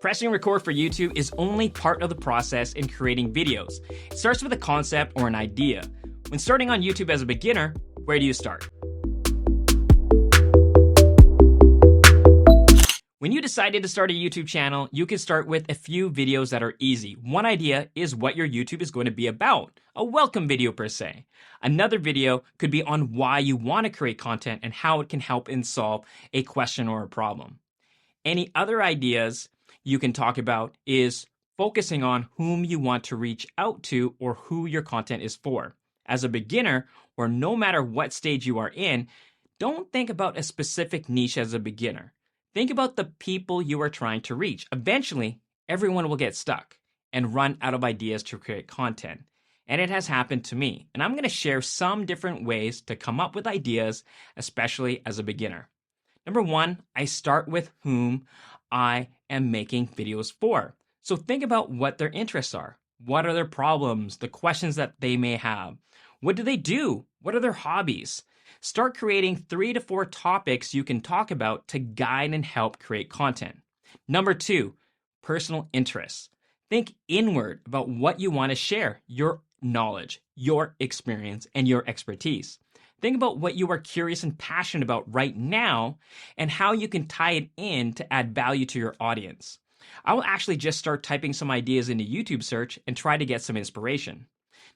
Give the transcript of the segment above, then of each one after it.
Pressing record for YouTube is only part of the process in creating videos. It starts with a concept or an idea. When starting on YouTube as a beginner, where do you start? When you decided to start a YouTube channel, you can start with a few videos that are easy. One idea is what your YouTube is going to be about, a welcome video per se. Another video could be on why you want to create content and how it can help and solve a question or a problem. Any other ideas you can talk about is focusing on whom you want to reach out to or who your content is for. As a beginner, or no matter what stage you are in, don't think about a specific niche as a beginner. Think about the people you are trying to reach. Eventually, everyone will get stuck and run out of ideas to create content. And it has happened to me. And I'm going to share some different ways to come up with ideas, especially as a beginner. Number one, I start with whom I am making videos for. So think about what their interests are. What are their problems, the questions that they may have? What do they do? What are their hobbies? Start creating 3 to 4 topics you can talk about to guide and help create content. Number 2, personal interests. Think inward about what you want to share, your knowledge, your experience, and your expertise. Think about what you are curious and passionate about right now and how you can tie it in to add value to your audience. I will actually just start typing some ideas into YouTube search and try to get some inspiration.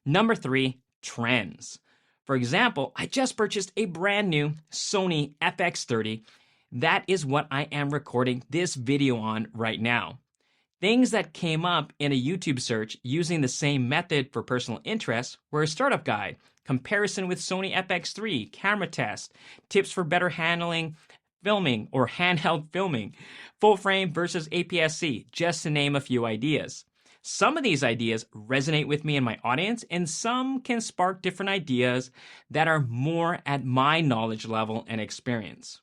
Number 3, trends. For example, I just purchased a brand new Sony FX30. That is what I am recording this video on right now. Things that came up in a YouTube search using the same method for personal interests were a startup guide, comparison with Sony FX3, camera test, tips for better handling filming or handheld filming, full frame versus APS-C, just to name a few ideas. Some of these ideas resonate with me and my audience, and some can spark different ideas that are more at my knowledge level and experience.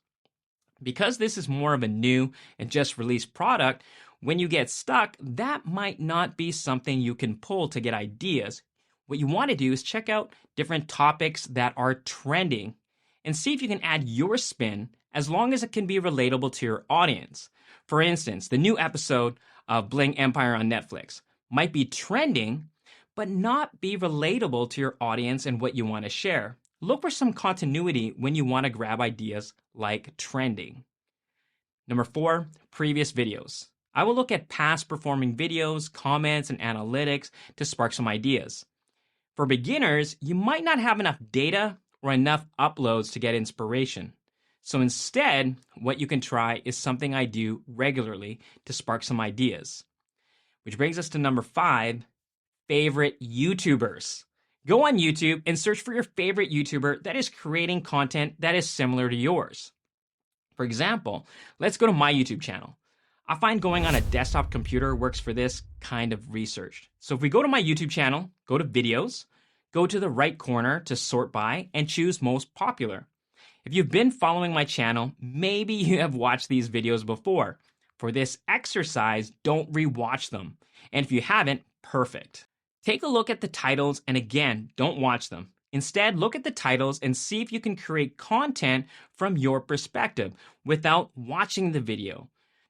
Because this is more of a new and just released product, when you get stuck, that might not be something you can pull to get ideas. What you want to do is check out different topics that are trending and see if you can add your spin as long as it can be relatable to your audience. For instance, the new episode of Bling Empire on Netflix might be trending, but not be relatable to your audience and what you want to share. Look for some continuity when you want to grab ideas like trending. Number 4, previous videos. I will look at past performing videos, comments, and analytics to spark some ideas. For beginners, you might not have enough data or enough uploads to get inspiration. So instead, what you can try is something I do regularly to spark some ideas. Which brings us to number 5, favorite YouTubers. Go on YouTube and search for your favorite YouTuber that is creating content that is similar to yours. For example, let's go to my YouTube channel. I find going on a desktop computer works for this kind of research. So if we go to my YouTube channel, go to videos, go to the right corner to sort by and choose most popular. If you've been following my channel, maybe you have watched these videos before. For this exercise, don't rewatch them. And if you haven't, perfect. Take a look at the titles and again, don't watch them. Instead, look at the titles and see if you can create content from your perspective without watching the video.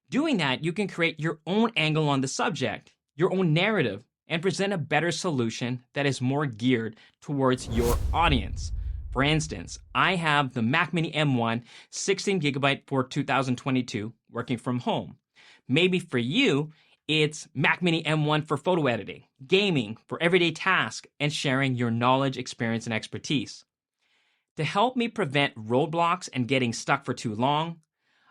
Doing that, you can create your own angle on the subject, your own narrative, and present a better solution that is more geared towards your audience. For instance, I have the Mac Mini M1 16GB for 2022 working from home. Maybe for you, it's Mac Mini M1 for photo editing, gaming, for everyday tasks, and sharing your knowledge, experience, and expertise. To help me prevent roadblocks and getting stuck for too long,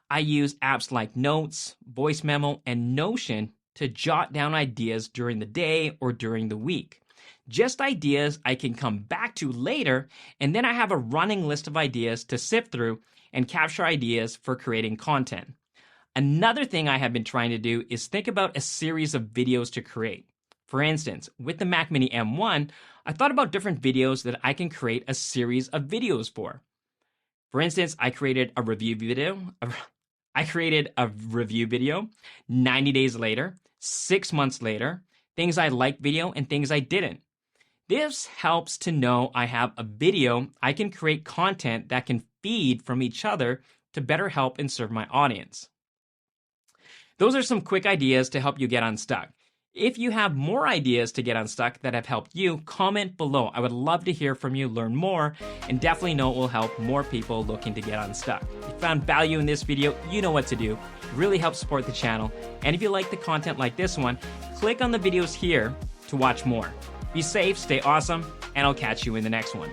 I use apps like Notes, Voice Memo, and Notion to jot down ideas during the day or during the week. Just ideas I can come back to later, and then I have a running list of ideas to sift through and capture ideas for creating content. Another thing I have been trying to do is think about a series of videos to create. For instance, with the Mac Mini M1, I thought about different videos that I can create a series of videos for. For instance, I created a review video, 90 days later, 6 months later, things I liked video and things I didn't. This helps to know I have a video I can create content that can feed from each other to better help and serve my audience. Those are some quick ideas to help you get unstuck. If you have more ideas to get unstuck that have helped you, comment below. I would love to hear from you, learn more, and definitely know it will help more people looking to get unstuck. If you found value in this video, you know what to do. It really helps support the channel. And if you like the content like this one, click on the videos here to watch more. Be safe, stay awesome, and I'll catch you in the next one.